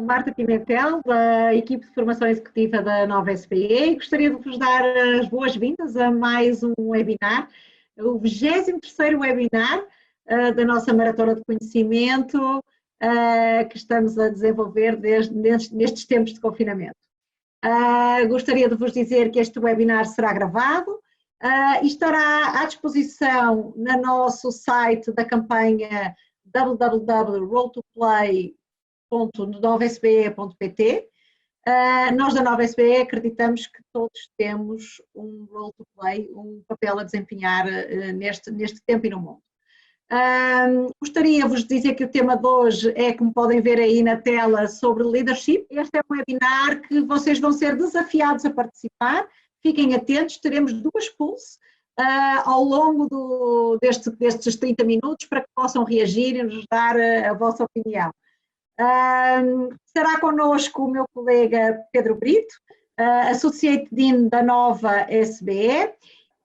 Marta Pimentel, da equipe de formação executiva da Nova SBE, e gostaria de vos dar as boas-vindas a mais um webinar, o 23º webinar da nossa Maratona de Conhecimento que estamos a desenvolver nestes tempos de confinamento. Gostaria de vos dizer que este webinar será gravado e estará à disposição no nosso site da campanha www.roll2play.novasbe.pt. Nós da Nova SBE acreditamos que todos temos um role to play, um papel a desempenhar neste tempo e no mundo. Gostaria-vos de dizer que o tema de hoje é, como podem ver aí na tela, sobre leadership. Este é um webinar que vocês vão ser desafiados a participar. Fiquem atentos, teremos duas polls ao longo destes 30 minutos para que possam reagir e nos dar a vossa opinião. Será connosco o meu colega Pedro Brito, Associate Dean da Nova SBE,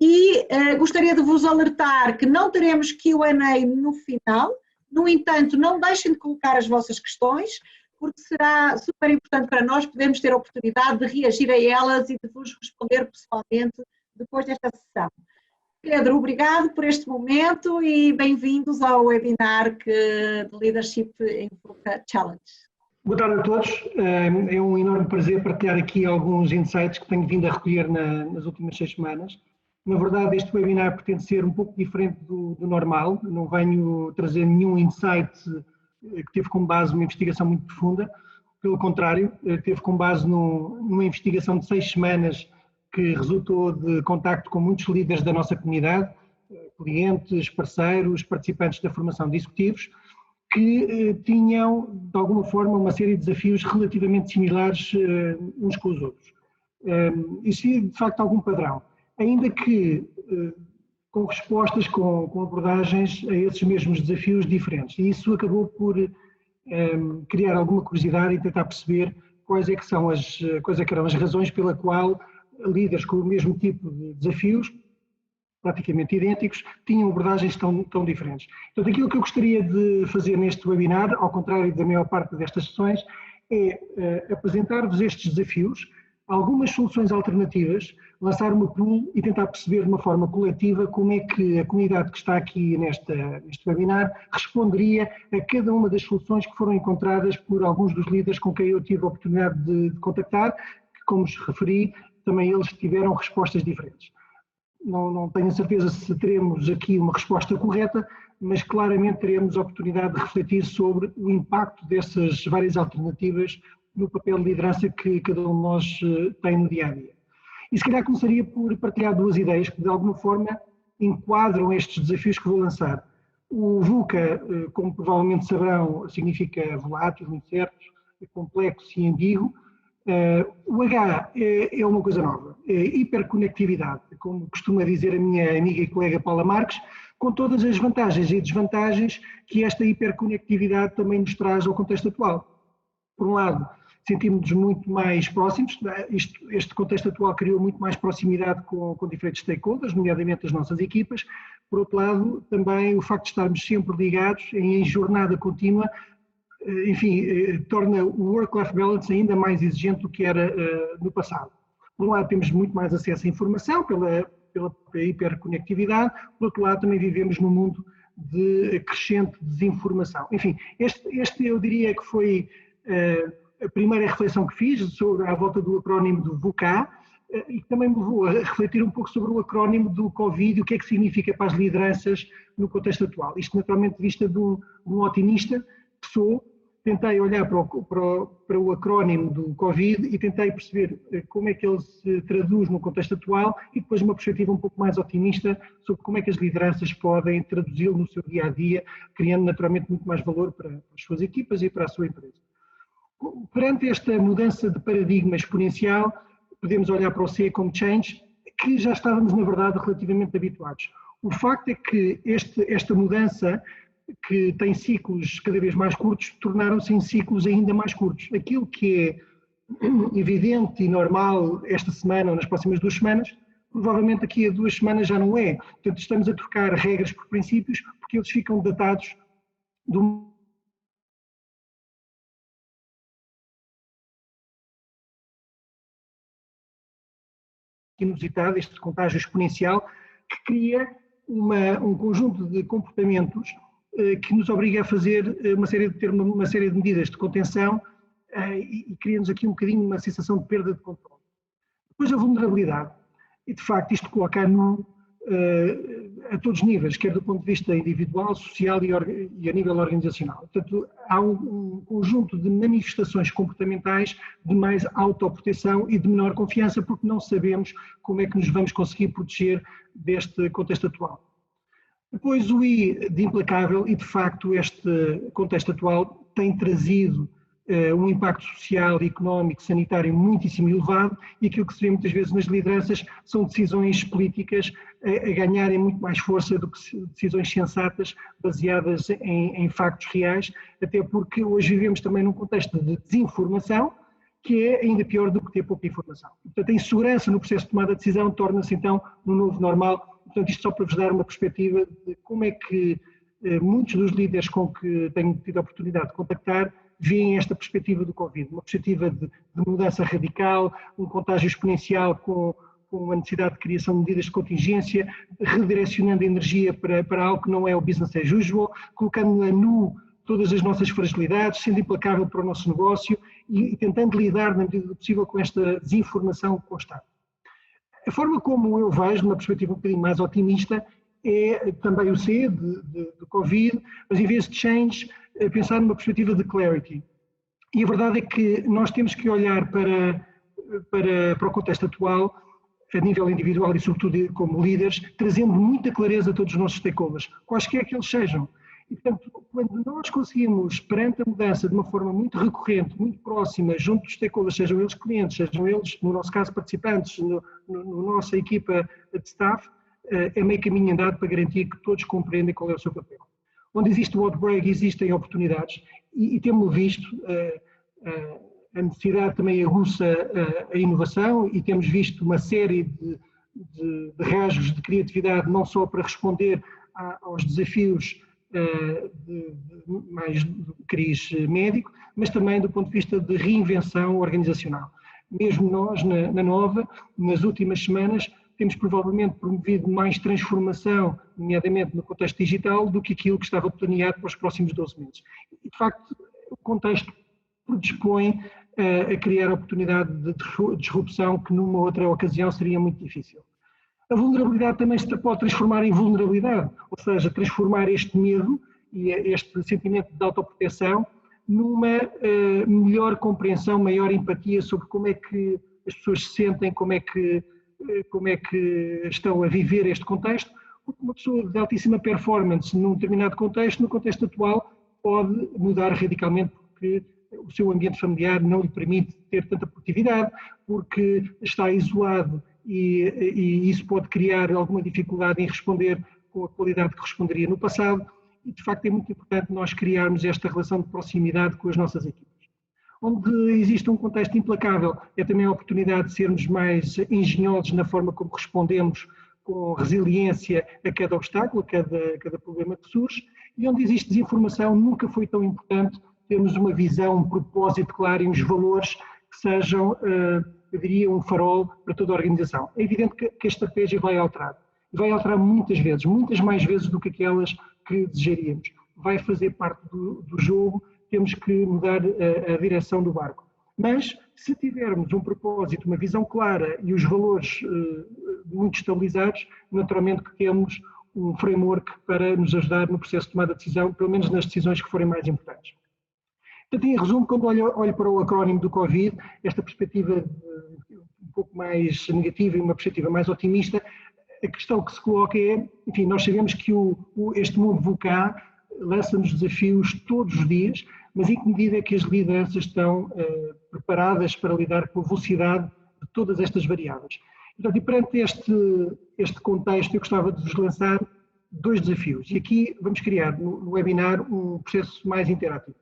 e gostaria de vos alertar que não teremos Q&A no final. No entanto, não deixem de colocar as vossas questões, porque será super importante para nós podermos ter a oportunidade de reagir a elas e de vos responder pessoalmente depois desta sessão. Pedro, obrigado por este momento e bem-vindos ao webinar de Leadership in VUCA Challenge. Boa tarde a todos. É um enorme prazer partilhar aqui alguns insights que tenho vindo a recolher nas últimas 6 semanas. Na verdade, este webinar pretende ser um pouco diferente do normal. Não venho trazer nenhum insight que teve como base uma investigação muito profunda. Pelo contrário, teve como base numa investigação de 6 semanas que resultou de contacto com muitos líderes da nossa comunidade, clientes, parceiros, participantes da formação de executivos, que tinham, de alguma forma, uma série de desafios relativamente similares uns com os outros. Existia, de facto, algum padrão, ainda que com respostas, com abordagens a esses mesmos desafios diferentes. E isso acabou por criar alguma curiosidade e tentar perceber quais é que eram as razões pela qual líderes com o mesmo tipo de desafios, praticamente idênticos, tinham abordagens tão diferentes. Portanto, aquilo que eu gostaria de fazer neste webinar, ao contrário da maior parte destas sessões, é apresentar-vos estes desafios, algumas soluções alternativas, lançar uma pool e tentar perceber de uma forma coletiva como é que a comunidade que está aqui neste webinar responderia a cada uma das soluções que foram encontradas por alguns dos líderes com quem eu tive a oportunidade de contactar, que, como vos referi, também eles tiveram respostas diferentes. Não tenho certeza se teremos aqui uma resposta correta, mas claramente teremos a oportunidade de refletir sobre o impacto dessas várias alternativas no papel de liderança que cada um de nós tem no dia-a-dia. E se calhar começaria por partilhar 2 ideias que de alguma forma enquadram estes desafios que vou lançar. O VUCA, como provavelmente saberão, significa volátil, incerto, complexo e ambíguo. O H é uma coisa nova, é hiperconectividade, como costuma dizer a minha amiga e colega Paula Marques, com todas as vantagens e desvantagens que esta hiperconectividade também nos traz ao contexto atual. Por um lado, sentimos-nos muito mais próximos, este contexto atual criou muito mais proximidade com diferentes stakeholders, nomeadamente as nossas equipas. Por outro lado, também o facto de estarmos sempre ligados em jornada contínua, enfim, torna o work-life balance ainda mais exigente do que era no passado. Por um lado, temos muito mais acesso à informação pela hiperconectividade, por outro lado, também vivemos num mundo de crescente desinformação. Enfim, este eu diria que foi a primeira reflexão que fiz sobre à volta do acrónimo do VUCA, e que também me levou a refletir um pouco sobre o acrónimo do Covid e o que é que significa para as lideranças no contexto atual. Isto naturalmente de vista de um otimista que sou. Tentei olhar para o acrónimo do Covid e tentei perceber como é que ele se traduz no contexto atual e depois uma perspectiva um pouco mais otimista sobre como é que as lideranças podem traduzi-lo no seu dia-a-dia, criando naturalmente muito mais valor para as suas equipas e para a sua empresa. Perante esta mudança de paradigma exponencial, podemos olhar para o C como change, que já estávamos na verdade relativamente habituados. O facto é que esta mudança, que tem ciclos cada vez mais curtos, tornaram-se em ciclos ainda mais curtos. Aquilo que é evidente e normal esta semana ou nas próximas 2 semanas, provavelmente daqui a 2 semanas já não é. Portanto, estamos a trocar regras por princípios, porque eles ficam datados de inusitado, este contágio exponencial, que cria um conjunto de comportamentos que nos obriga a fazer uma série de medidas de contenção e cria-nos aqui um bocadinho uma sensação de perda de controle. Depois a vulnerabilidade, e de facto isto coloca a nu a todos os níveis, quer do ponto de vista individual, social e a nível organizacional. Portanto, há um conjunto de manifestações comportamentais de mais autoproteção e de menor confiança, porque não sabemos como é que nos vamos conseguir proteger deste contexto atual. Depois o I de implacável, e de facto este contexto atual tem trazido um impacto social, económico, sanitário muitíssimo elevado, e aquilo que se vê muitas vezes nas lideranças são decisões políticas a ganharem muito mais força do que decisões sensatas baseadas em factos reais, até porque hoje vivemos também num contexto de desinformação, que é ainda pior do que ter pouca informação. Portanto, a insegurança no processo de tomada de decisão torna-se então no novo normal. Portanto, isto só para vos dar uma perspectiva de como é que muitos dos líderes com que tenho tido a oportunidade de contactar veem esta perspectiva do Covid, uma perspectiva de mudança radical, um contágio exponencial com a necessidade de criação de medidas de contingência, redirecionando a energia para algo que não é o business as usual, colocando a nu todas as nossas fragilidades, sendo implacável para o nosso negócio e tentando lidar, na medida do possível, com esta desinformação constante. A forma como eu vejo, numa perspectiva um bocadinho mais otimista, é também o C de Covid, mas em vez de change, pensar numa perspectiva de clarity. E a verdade é que nós temos que olhar para o contexto atual, a nível individual e sobretudo como líderes, trazendo muita clareza a todos os nossos stakeholders, quaisquer que eles sejam. E, portanto, quando nós conseguimos, perante a mudança de uma forma muito recorrente, muito próxima, junto dos stakeholders, sejam eles clientes, sejam eles, no nosso caso, participantes, na nossa equipa de staff, é meio caminho andado para garantir que todos compreendem qual é o seu papel. Onde existe o outbreak, existem oportunidades e temos visto a necessidade também aguça a inovação e temos visto uma série de rasgos de criatividade, não só para responder aos desafios mais do cariz médico, mas também do ponto de vista de reinvenção organizacional. Mesmo nós, na Nova, nas últimas semanas, temos provavelmente promovido mais transformação, nomeadamente no contexto digital, do que aquilo que estava planeado para os próximos 12 meses. E, de facto, o contexto predispõe a criar oportunidade de disrupção que numa outra ocasião seria muito difícil. A vulnerabilidade também se pode transformar em vulnerabilidade, ou seja, transformar este medo e este sentimento de autoproteção numa melhor compreensão, maior empatia sobre como é que as pessoas se sentem, como é que estão a viver este contexto, porque uma pessoa de altíssima performance num determinado contexto, no contexto atual, pode mudar radicalmente porque o seu ambiente familiar não lhe permite ter tanta produtividade, porque está isolado e isso pode criar alguma dificuldade em responder com a qualidade que responderia no passado e, de facto, é muito importante nós criarmos esta relação de proximidade com as nossas equipas. Onde existe um contexto implacável, é também a oportunidade de sermos mais engenhosos na forma como respondemos com resiliência a cada obstáculo, a cada problema que surge, e onde existe desinformação, nunca foi tão importante termos uma visão, um propósito claro e uns valores que sejam, eu diria, um farol para toda a organização. É evidente que a estratégia vai alterar muitas vezes, muitas mais vezes do que aquelas que desejaríamos. Vai fazer parte do jogo, temos que mudar a direção do barco. Mas, se tivermos um propósito, uma visão clara e os valores muito estabilizados, naturalmente que temos um framework para nos ajudar no processo de tomada de decisão, pelo menos nas decisões que forem mais importantes. Portanto, em resumo, quando olho para o acrónimo do Covid, esta perspectiva um pouco mais negativa e uma perspectiva mais otimista, a questão que se coloca é, enfim, nós sabemos que este mundo VUCA lança-nos desafios todos os dias, mas em que medida é que as lideranças estão preparadas para lidar com a velocidade de todas estas variáveis? Portanto, e perante este contexto, eu gostava de vos lançar dois desafios. E aqui vamos criar no webinar um processo mais interativo.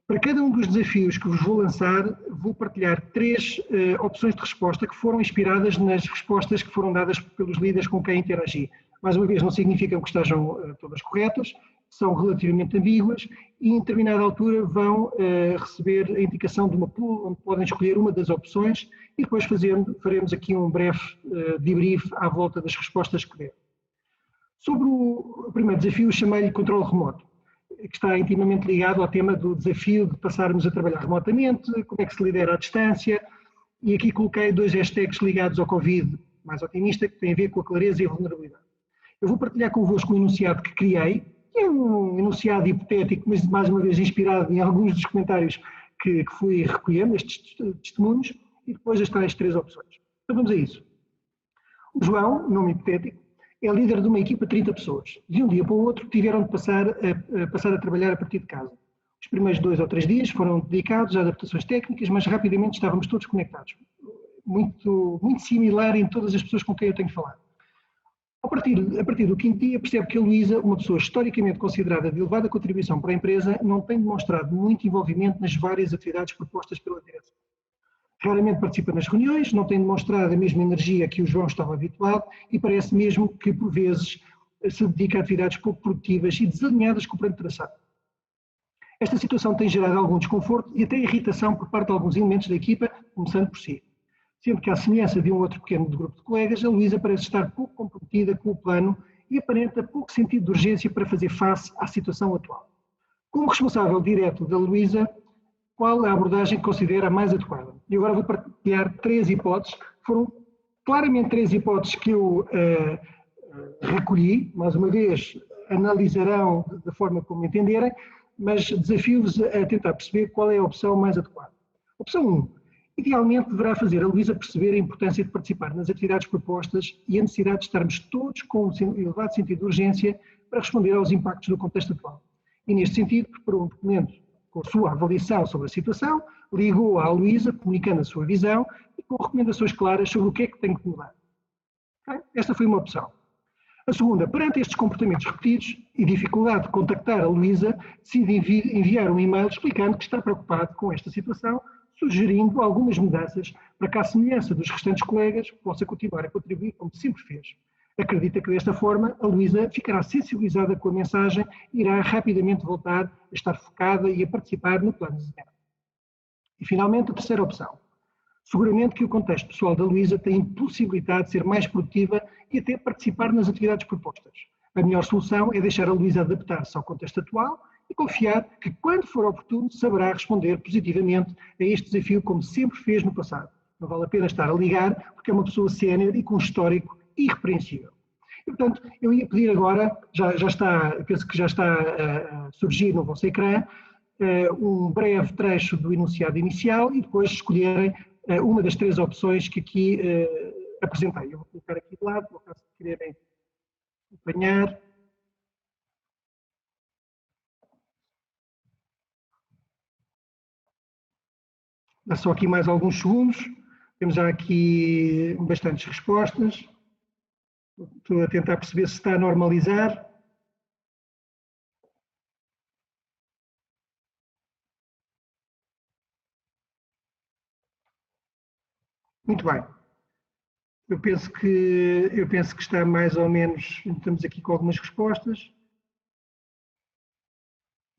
Para cada um dos desafios que vos vou lançar, vou partilhar 3 opções de resposta que foram inspiradas nas respostas que foram dadas pelos líderes com quem interagi. Mais uma vez, não significam que estejam todas corretas, são relativamente ambíguas e em determinada altura vão receber a indicação de uma pool onde podem escolher uma das opções e depois faremos aqui um breve debrief à volta das respostas que der. Sobre o primeiro desafio, chamei-lhe controle remoto, que está intimamente ligado ao tema do desafio de passarmos a trabalhar remotamente, como é que se lidera à distância, e aqui coloquei 2 hashtags ligados ao Covid mais otimista, que tem a ver com a clareza e a vulnerabilidade. Eu vou partilhar convosco um enunciado que criei, que é um enunciado hipotético, mas mais uma vez inspirado em alguns dos comentários que fui recolhendo, estes testemunhos, e depois as tais 3 opções. Então vamos a isso. O João, nome hipotético, é líder de uma equipa de 30 pessoas. De um dia para o outro tiveram de passar a trabalhar a partir de casa. Os primeiros 2 ou 3 dias foram dedicados a adaptações técnicas, mas rapidamente estávamos todos conectados. Muito similar em todas as pessoas com quem eu tenho falado. A partir do 5º dia, percebe que a Luísa, uma pessoa historicamente considerada de elevada contribuição para a empresa, não tem demonstrado muito envolvimento nas várias atividades propostas pela direção. Raramente participa nas reuniões, não tem demonstrado a mesma energia que o João estava habituado e parece mesmo que, por vezes, se dedica a atividades pouco produtivas e desalinhadas com o plano traçado. Esta situação tem gerado algum desconforto e até irritação por parte de alguns elementos da equipa, começando por si. Sendo que, à semelhança de um outro pequeno grupo de colegas, a Luísa parece estar pouco comprometida com o plano e aparenta pouco sentido de urgência para fazer face à situação atual. Como responsável direto da Luísa, qual é a abordagem que considera a mais adequada? E agora vou partilhar 3 hipóteses. Foram claramente 3 hipóteses que eu recolhi, mais uma vez analisarão da forma como entenderem, mas desafio-vos a tentar perceber qual é a opção mais adequada. Opção 1. Idealmente deverá fazer a Luísa perceber a importância de participar nas atividades propostas e a necessidade de estarmos todos com um elevado sentido de urgência para responder aos impactos do contexto atual. E neste sentido, preparou um documento com a sua avaliação sobre a situação, ligou à Luísa, comunicando a sua visão e com recomendações claras sobre o que é que tem que mudar. Esta foi uma opção. A segunda, perante estes comportamentos repetidos e dificuldade de contactar a Luísa, decide enviar um e-mail explicando que está preocupado com esta situação, sugerindo algumas mudanças para que, à semelhança dos restantes colegas, possa continuar a contribuir como sempre fez. Acredita que desta forma a Luísa ficará sensibilizada com a mensagem e irá rapidamente voltar a estar focada e a participar no plano desenhado. E finalmente a terceira opção. Seguramente que o contexto pessoal da Luísa tem impossibilitado de ser mais produtiva e até participar nas atividades propostas. A melhor solução é deixar a Luísa adaptar-se ao contexto atual e confiar que, quando for oportuno, saberá responder positivamente a este desafio como sempre fez no passado. Não vale a pena estar a ligar, porque é uma pessoa sénior e com um histórico irrepreensível. E, portanto, eu ia pedir agora, penso que já está a surgir no vosso ecrã, um breve trecho do enunciado inicial e depois escolherem uma das 3 opções que aqui apresentei. Eu vou colocar aqui de lado, no caso de quererem acompanhar. Dá só aqui mais alguns segundos. Temos já aqui bastantes respostas. Estou a tentar perceber se está a normalizar. Muito bem. Eu penso que está mais ou menos, estamos aqui com algumas respostas,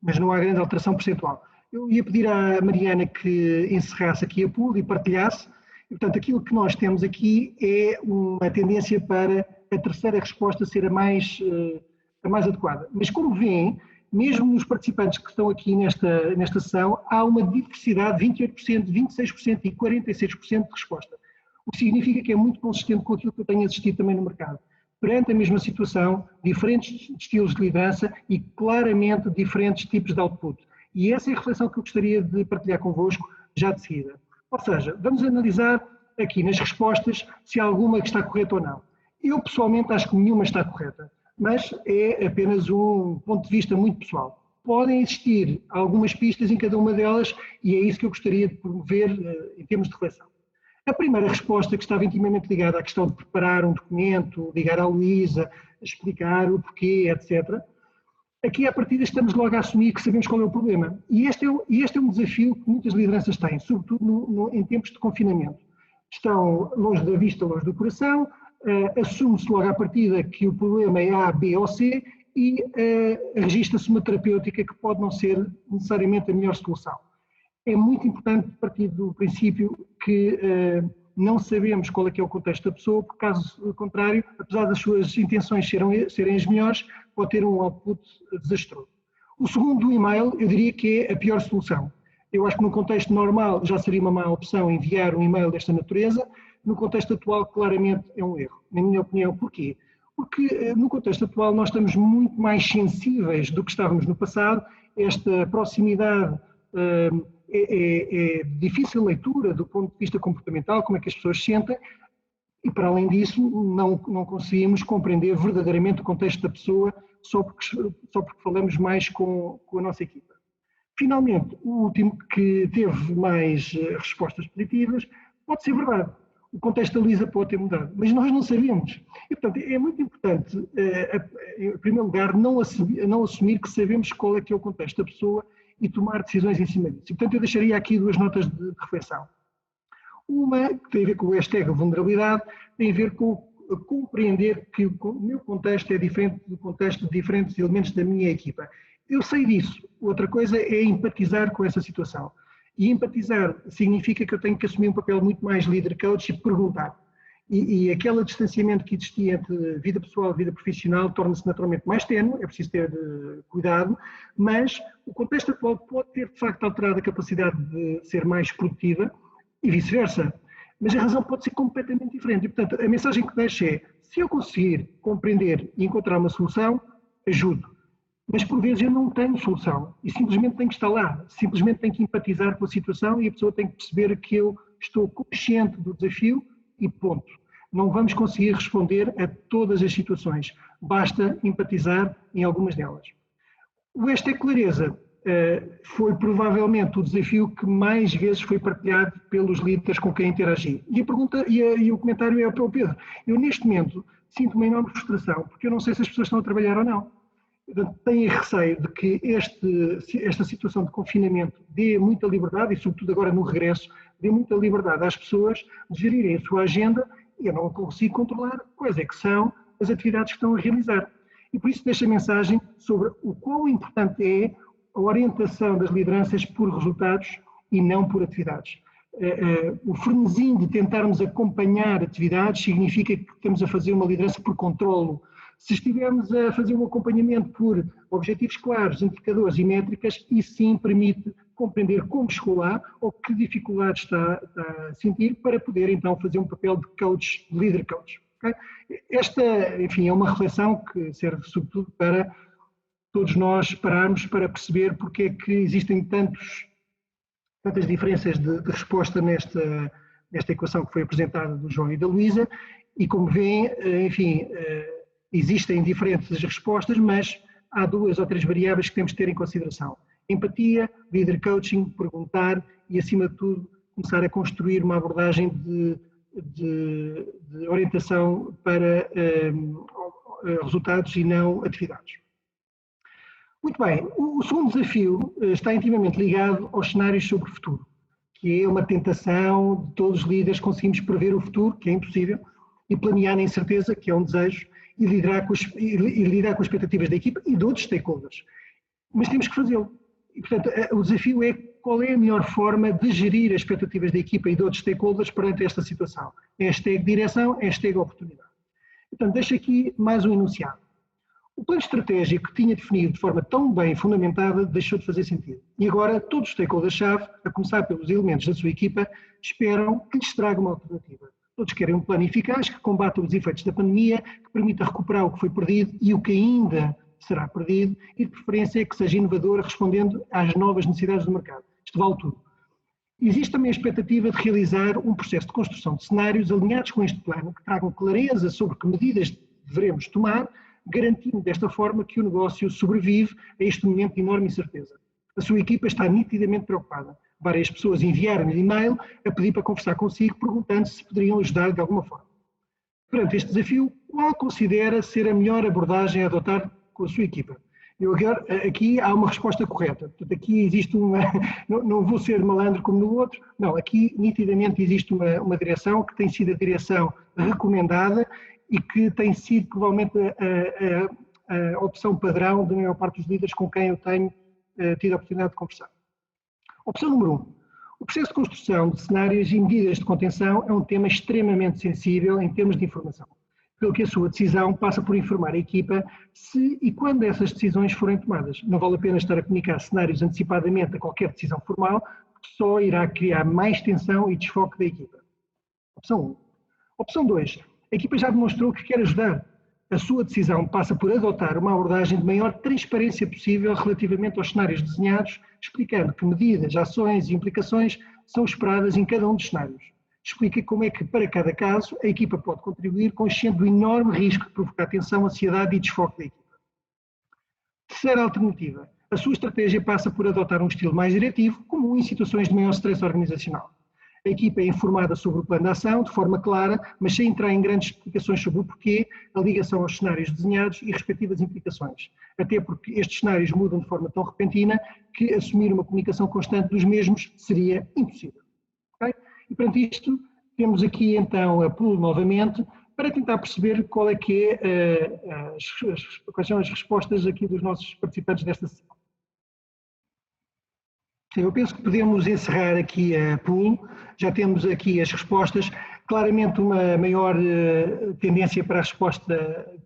mas não há grande alteração percentual. Eu ia pedir à Mariana que encerrasse aqui a pool e partilhasse. E, portanto, aquilo que nós temos aqui é uma tendência para a terceira resposta ser a mais adequada. Mas como veem, mesmo nos participantes que estão aqui nesta sessão, há uma diversidade de 28%, 26% e 46% de resposta. O que significa que é muito consistente com aquilo que eu tenho assistido também no mercado. Perante a mesma situação, diferentes estilos de liderança e claramente diferentes tipos de output. E essa é a reflexão que eu gostaria de partilhar convosco já de seguida. Ou seja, vamos analisar aqui nas respostas se há alguma que está correta ou não. Eu pessoalmente acho que nenhuma está correta, mas é apenas um ponto de vista muito pessoal. Podem existir algumas pistas em cada uma delas e é isso que eu gostaria de promover em termos de reflexão. A primeira resposta, que estava intimamente ligada à questão de preparar um documento, ligar à Luísa, explicar o porquê, etc. Aqui, à partida, estamos logo a assumir que sabemos qual é o problema. E este é um desafio que muitas lideranças têm, sobretudo em tempos de confinamento. Estão longe da vista, longe do coração, assume-se logo à partida que o problema é A, B ou C e registra-se uma terapêutica que pode não ser necessariamente a melhor solução. É muito importante partir do princípio que não sabemos qual é que é o contexto da pessoa, porque caso contrário, apesar das suas intenções serem as melhores, pode ter um output desastroso. O segundo e-mail, eu diria que é a pior solução. Eu acho que no contexto normal já seria uma má opção enviar um e-mail desta natureza, no contexto atual claramente é um erro, na minha opinião. Porquê? Porque no contexto atual nós estamos muito mais sensíveis do que estávamos no passado, esta proximidade é difícil leitura do ponto de vista comportamental, como é que as pessoas se sentem, e para além disso não conseguimos compreender verdadeiramente o contexto da pessoa só porque falamos mais com a nossa equipa. Finalmente, o último que teve mais respostas positivas pode ser verdade. O contexto da Luísa pode ter mudado, mas nós não sabemos. E, portanto, é muito importante, em primeiro lugar, não assumir que sabemos qual é que é o contexto da pessoa e tomar decisões em cima disso. E, portanto, eu deixaria aqui duas notas de reflexão. Uma, que tem a ver com o hashtag vulnerabilidade, tem a ver com compreender que o meu contexto é diferente do contexto de diferentes elementos da minha equipa. Eu sei disso. Outra coisa é empatizar com essa situação. E empatizar significa que eu tenho que assumir um papel muito mais líder coach e perguntar. E aquele distanciamento que existia entre vida pessoal e vida profissional torna-se naturalmente mais ténue, é preciso ter cuidado, mas o contexto atual pode ter de facto alterado a capacidade de ser mais produtiva e vice-versa. Mas a razão pode ser completamente diferente. E, portanto, a mensagem que deixo é, se eu conseguir compreender e encontrar uma solução, ajudo. Mas por vezes eu não tenho solução e simplesmente tenho que estar lá, simplesmente tenho que empatizar com a situação e a pessoa tem que perceber que eu estou consciente do desafio e ponto. Não vamos conseguir responder a todas as situações, basta empatizar em algumas delas. O hashtag clareza foi provavelmente o desafio que mais vezes foi partilhado pelos líderes com quem interagi. E a pergunta e o comentário é para o Pedro. Eu neste momento sinto uma enorme frustração porque eu não sei se as pessoas estão a trabalhar ou não. Tenho receio de que esta situação de confinamento dê muita liberdade, e sobretudo agora no regresso, dê muita liberdade às pessoas de gerirem a sua agenda e eu não consigo controlar quais é que são as atividades que estão a realizar. E por isso deixo a mensagem sobre o quão importante é a orientação das lideranças por resultados e não por atividades. O frenesim de tentarmos acompanhar atividades significa que estamos a fazer uma liderança por controlo. Se estivermos a fazer um acompanhamento por objetivos claros, indicadores e métricas, isso sim permite compreender como chegou lá ou que dificuldades está a sentir para poder então fazer um papel de coach, líder coach. Okay? Esta, enfim, é uma reflexão que serve sobretudo para todos nós pararmos para perceber porque é que existem tantas diferenças de resposta nesta equação que foi apresentada do João e da Luísa e como veem, enfim, existem diferentes respostas, mas há duas ou três variáveis que temos de ter em consideração. Empatia, líder coaching, perguntar e, acima de tudo, começar a construir uma abordagem de orientação para resultados e não atividades. Muito bem, o segundo desafio está intimamente ligado aos cenários sobre o futuro, que é uma tentação de todos os líderes conseguirmos prever o futuro, que é impossível, e planear na incerteza, que é um desejo, e lidar com as expectativas da equipa e de outros stakeholders. Mas temos que fazê-lo. E, portanto, o desafio é qual é a melhor forma de gerir as expectativas da equipa e de outros stakeholders perante esta situação. Hashtag direção, hashtag oportunidade. Portanto, deixo aqui mais um enunciado. O plano estratégico que tinha definido de forma tão bem fundamentada deixou de fazer sentido. E agora todos os stakeholders-chave, a começar pelos elementos da sua equipa, esperam que lhes traga uma alternativa. Todos querem um plano eficaz que combata os efeitos da pandemia, que permita recuperar o que foi perdido e o que ainda será perdido, e de preferência que seja inovador respondendo às novas necessidades do mercado. Isto vale tudo. Existe também a expectativa de realizar um processo de construção de cenários alinhados com este plano, que tragam clareza sobre que medidas devemos tomar, garantindo desta forma que o negócio sobrevive a este momento de enorme incerteza. A sua equipa está nitidamente preocupada. Várias pessoas enviaram-lhe e-mail a pedir para conversar consigo, perguntando se poderiam ajudar de alguma forma. Perante este desafio, qual considera ser a melhor abordagem a adotar com a sua equipa? Eu agora, aqui há uma resposta correta. Portanto, aqui existe uma... Não vou ser malandro como no outro. Não, aqui nitidamente existe uma direção que tem sido a direção recomendada e que tem sido provavelmente a opção padrão da maior parte dos líderes com quem eu tenho tido a oportunidade de conversar. Opção número 1. O processo de construção de cenários e medidas de contenção é um tema extremamente sensível em termos de informação, pelo que a sua decisão passa por informar a equipa se e quando essas decisões forem tomadas. Não vale a pena estar a comunicar cenários antecipadamente a qualquer decisão formal, porque só irá criar mais tensão e desfoque da equipa. Opção 1. Opção 2. A equipa já demonstrou que quer ajudar. A sua decisão passa por adotar uma abordagem de maior transparência possível relativamente aos cenários desenhados, explicando que medidas, ações e implicações são esperadas em cada um dos cenários. Explica como é que, para cada caso, a equipa pode contribuir, consciente do enorme risco de provocar tensão, ansiedade e desfoque da equipa. Terceira alternativa. A sua estratégia passa por adotar um estilo mais diretivo, comum em situações de maior stress organizacional. A equipa é informada sobre o plano de ação de forma clara, mas sem entrar em grandes explicações sobre o porquê, a ligação aos cenários desenhados e respectivas implicações. Até porque estes cenários mudam de forma tão repentina que assumir uma comunicação constante dos mesmos seria impossível. Okay? E perante isto, temos aqui então a pool novamente para tentar perceber qual é que quais são as respostas aqui dos nossos participantes desta sessão. Eu penso que podemos encerrar aqui a pool, já temos aqui as respostas, claramente uma maior tendência para a resposta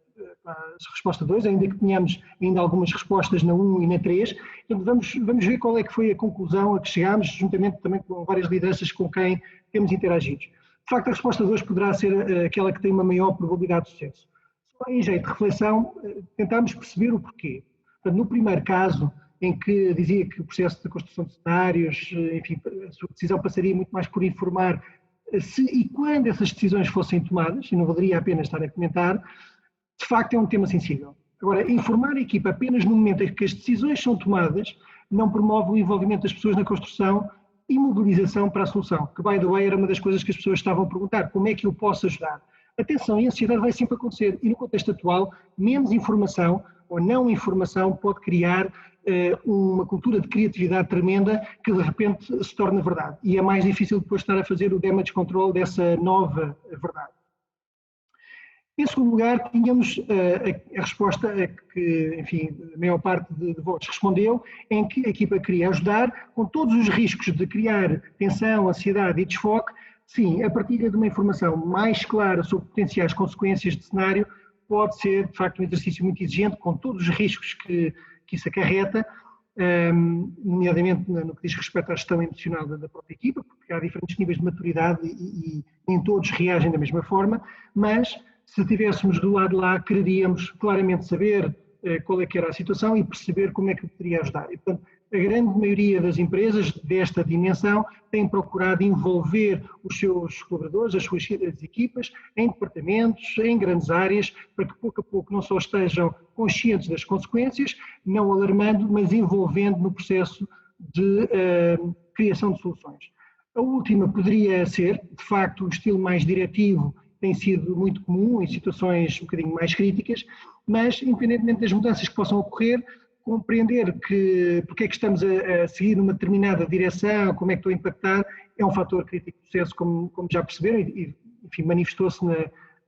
2, ainda que tenhamos ainda algumas respostas na 1 e na 3, então vamos ver qual é que foi a conclusão a que chegámos, juntamente também com várias lideranças com quem temos interagido. De facto, a resposta 2 poderá ser aquela que tem uma maior probabilidade de sucesso. Só em jeito de reflexão, tentámos perceber o porquê. Portanto, no primeiro caso, em que dizia que o processo de construção de cenários, enfim, a sua decisão passaria muito mais por informar se e quando essas decisões fossem tomadas, e não valeria a pena estar a comentar, de facto é um tema sensível. Agora, informar a equipa apenas no momento em que as decisões são tomadas não promove o envolvimento das pessoas na construção e mobilização para a solução, que, by the way, era uma das coisas que as pessoas estavam a perguntar, como é que eu posso ajudar? A tensão e a ansiedade vai sempre acontecer, e no contexto atual, menos informação ou não informação pode criar uma cultura de criatividade tremenda que de repente se torna verdade. E é mais difícil depois estar a fazer o damage control dessa nova verdade. Em segundo lugar, tínhamos a resposta a que, enfim, a maior parte de votos respondeu, em que a equipa queria ajudar, com todos os riscos de criar tensão, ansiedade e desfoque. Sim, a partilha de uma informação mais clara sobre potenciais consequências de cenário pode ser, de facto, um exercício muito exigente, com todos os riscos que isso acarreta, nomeadamente no que diz respeito à gestão emocional da própria equipa, porque há diferentes níveis de maturidade e nem todos reagem da mesma forma, mas se estivéssemos do lado de lá, quereríamos claramente saber qual é que era a situação e perceber como é que poderia ajudar. E, portanto, a grande maioria das empresas desta dimensão tem procurado envolver os seus colaboradores, as suas equipas, em departamentos, em grandes áreas, para que pouco a pouco não só estejam conscientes das consequências, não alarmando, mas envolvendo no processo de criação de soluções. A última poderia ser, de facto, o estilo mais diretivo tem sido muito comum em situações um bocadinho mais críticas, mas, independentemente das mudanças que possam ocorrer, compreender que porque é que estamos a seguir numa determinada direção, como é que estou a impactar, é um fator crítico de sucesso, como já perceberam, e enfim, manifestou-se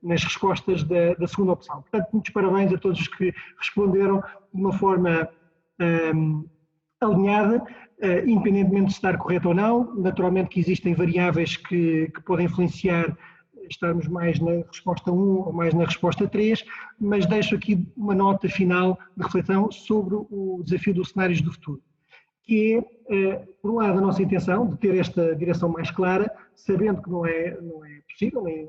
nas respostas da segunda opção. Portanto, muitos parabéns a todos os que responderam de uma forma alinhada, independentemente de estar correto ou não. Naturalmente que existem variáveis que podem influenciar estarmos mais na resposta 1 ou mais na resposta 3, mas deixo aqui uma nota final de reflexão sobre o desafio dos cenários do futuro, que é, por um lado, a nossa intenção de ter esta direção mais clara, sabendo que não é possível, nem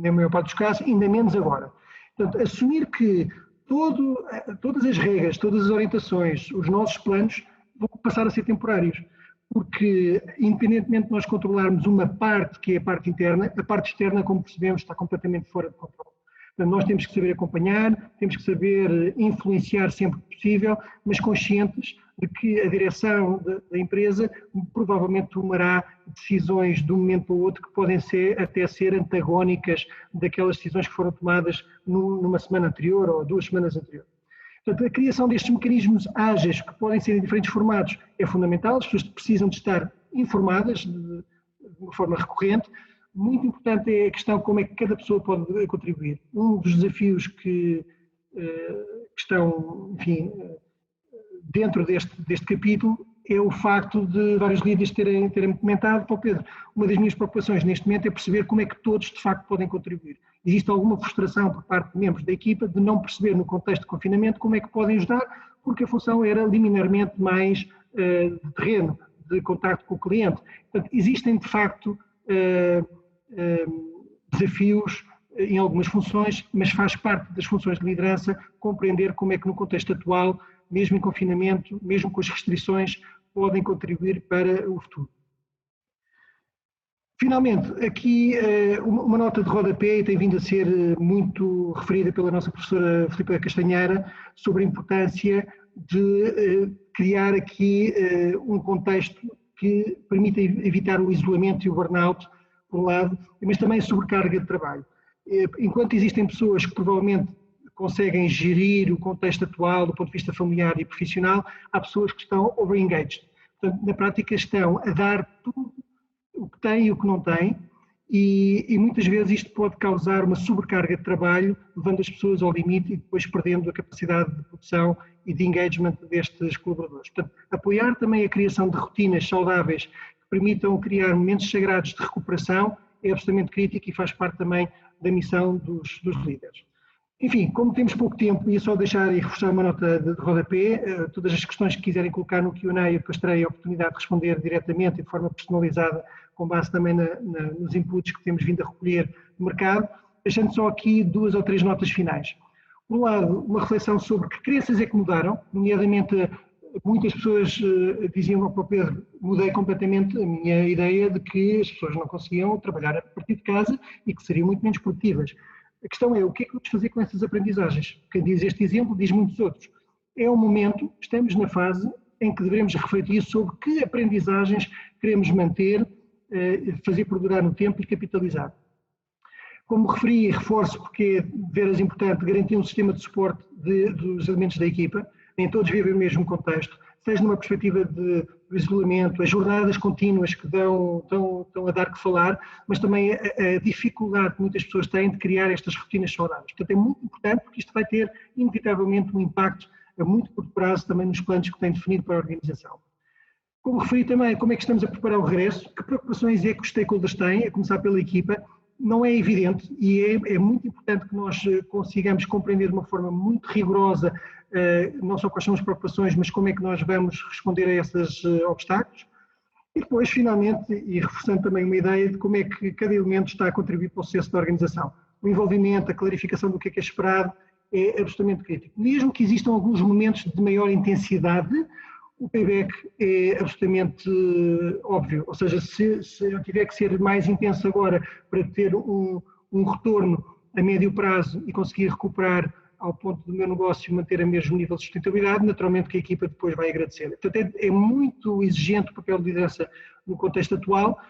a maior parte dos casos, ainda menos agora. Portanto, assumir que todas as regras, todas as orientações, os nossos planos vão passar a ser temporários. Porque, independentemente de nós controlarmos uma parte, que é a parte interna, a parte externa, como percebemos, está completamente fora de controle. Portanto, nós temos que saber acompanhar, temos que saber influenciar sempre que possível, mas conscientes de que a direção da empresa provavelmente tomará decisões de um momento para o outro que podem até ser antagónicas daquelas decisões que foram tomadas numa semana anterior ou 2 semanas anteriores. Portanto, a criação destes mecanismos ágeis, que podem ser em diferentes formatos, é fundamental. As pessoas precisam de estar informadas de uma forma recorrente. Muito importante é a questão de como é que cada pessoa pode contribuir. Um dos desafios que que estão, enfim, dentro deste capítulo, é o facto de vários líderes terem comentado: Paulo Pedro, uma das minhas preocupações neste momento é perceber como é que todos de facto podem contribuir. Existe alguma frustração por parte de membros da equipa de não perceber no contexto de confinamento como é que podem ajudar, porque a função era liminarmente mais de terreno, de contacto com o cliente. Portanto, existem de facto desafios em algumas funções, mas faz parte das funções de liderança compreender como é que no contexto atual, mesmo em confinamento, mesmo com as restrições, podem contribuir para o futuro. Finalmente, aqui uma nota de rodapé, e tem vindo a ser muito referida pela nossa professora Filipa Castanheira, sobre a importância de criar aqui um contexto que permita evitar o isolamento e o burnout, por um lado, mas também a sobrecarga de trabalho. Enquanto existem pessoas que provavelmente conseguem gerir o contexto atual do ponto de vista familiar e profissional, há pessoas que estão over-engaged. Portanto, na prática estão a dar tudo o que têm e o que não têm, e muitas vezes isto pode causar uma sobrecarga de trabalho, levando as pessoas ao limite e depois perdendo a capacidade de produção e de engagement destes colaboradores. Portanto, apoiar também a criação de rotinas saudáveis que permitam criar momentos sagrados de recuperação é absolutamente crítico e faz parte também da missão dos líderes. Enfim, como temos pouco tempo, ia só deixar e reforçar uma nota de rodapé. Todas as questões que quiserem colocar no Q&A, eu depois terei a oportunidade de responder diretamente e de forma personalizada, com base também nos inputs que temos vindo a recolher do mercado, deixando só aqui 2 ou 3 notas finais. Por um lado, uma reflexão sobre que crenças é que mudaram, nomeadamente muitas pessoas diziam ao Paulo Pedro: mudei completamente a minha ideia de que as pessoas não conseguiam trabalhar a partir de casa e que seriam muito menos produtivas. A questão é, o que é que vamos fazer com essas aprendizagens? Quem diz este exemplo diz muitos outros. É o momento, estamos na fase em que devemos refletir sobre que aprendizagens queremos manter, fazer perdurar no tempo e capitalizar. Como referi e reforço, porque é de veras importante garantir um sistema de suporte dos elementos da equipa, nem todos vivem o mesmo contexto, seja numa perspectiva do isolamento, as jornadas contínuas que estão a dar que falar, mas também a dificuldade que muitas pessoas têm de criar estas rotinas saudáveis. Portanto, é muito importante, porque isto vai ter inevitavelmente um impacto a muito curto prazo também nos planos que têm definido para a organização. Como referi também, como é que estamos a preparar o regresso, que preocupações é que os stakeholders têm, a começar pela equipa, não é evidente, e é muito importante que nós consigamos compreender de uma forma muito rigorosa não só quais são as preocupações, mas como é que nós vamos responder a esses obstáculos. E depois, finalmente, e reforçando também uma ideia de como é que cada elemento está a contribuir para o sucesso da organização. O envolvimento, a clarificação do que é esperado é absolutamente crítico. Mesmo que existam alguns momentos de maior intensidade, o payback é absolutamente óbvio. Ou seja, se eu tiver que ser mais intenso agora para ter um retorno a médio prazo e conseguir recuperar ao ponto do meu negócio manter o mesmo nível de sustentabilidade, naturalmente que a equipa depois vai agradecer. Portanto, é muito exigente o papel de liderança no contexto atual.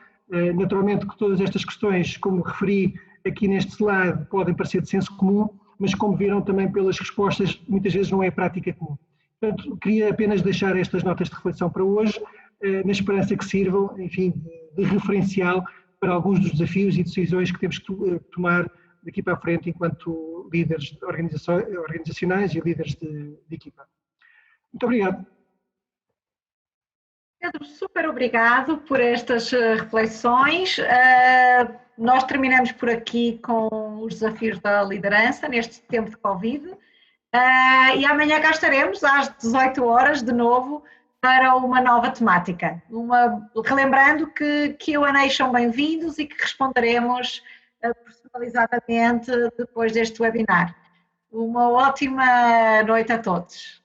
Naturalmente que todas estas questões, como referi aqui neste slide, podem parecer de senso comum, mas como viram também pelas respostas, muitas vezes não é prática comum. Portanto, queria apenas deixar estas notas de reflexão para hoje, na esperança que sirvam, enfim, de referencial para alguns dos desafios e decisões que temos que tomar daqui para a frente enquanto líderes organizacionais e líderes de equipa. Muito obrigado. Pedro, super obrigado por estas reflexões. Nós terminamos por aqui com os desafios da liderança neste tempo de Covid. E amanhã cá estaremos às 18 horas de novo para uma nova temática. Relembrando que Q&A são bem-vindos e que responderemos personalizadamente depois deste webinar. Uma ótima noite a todos.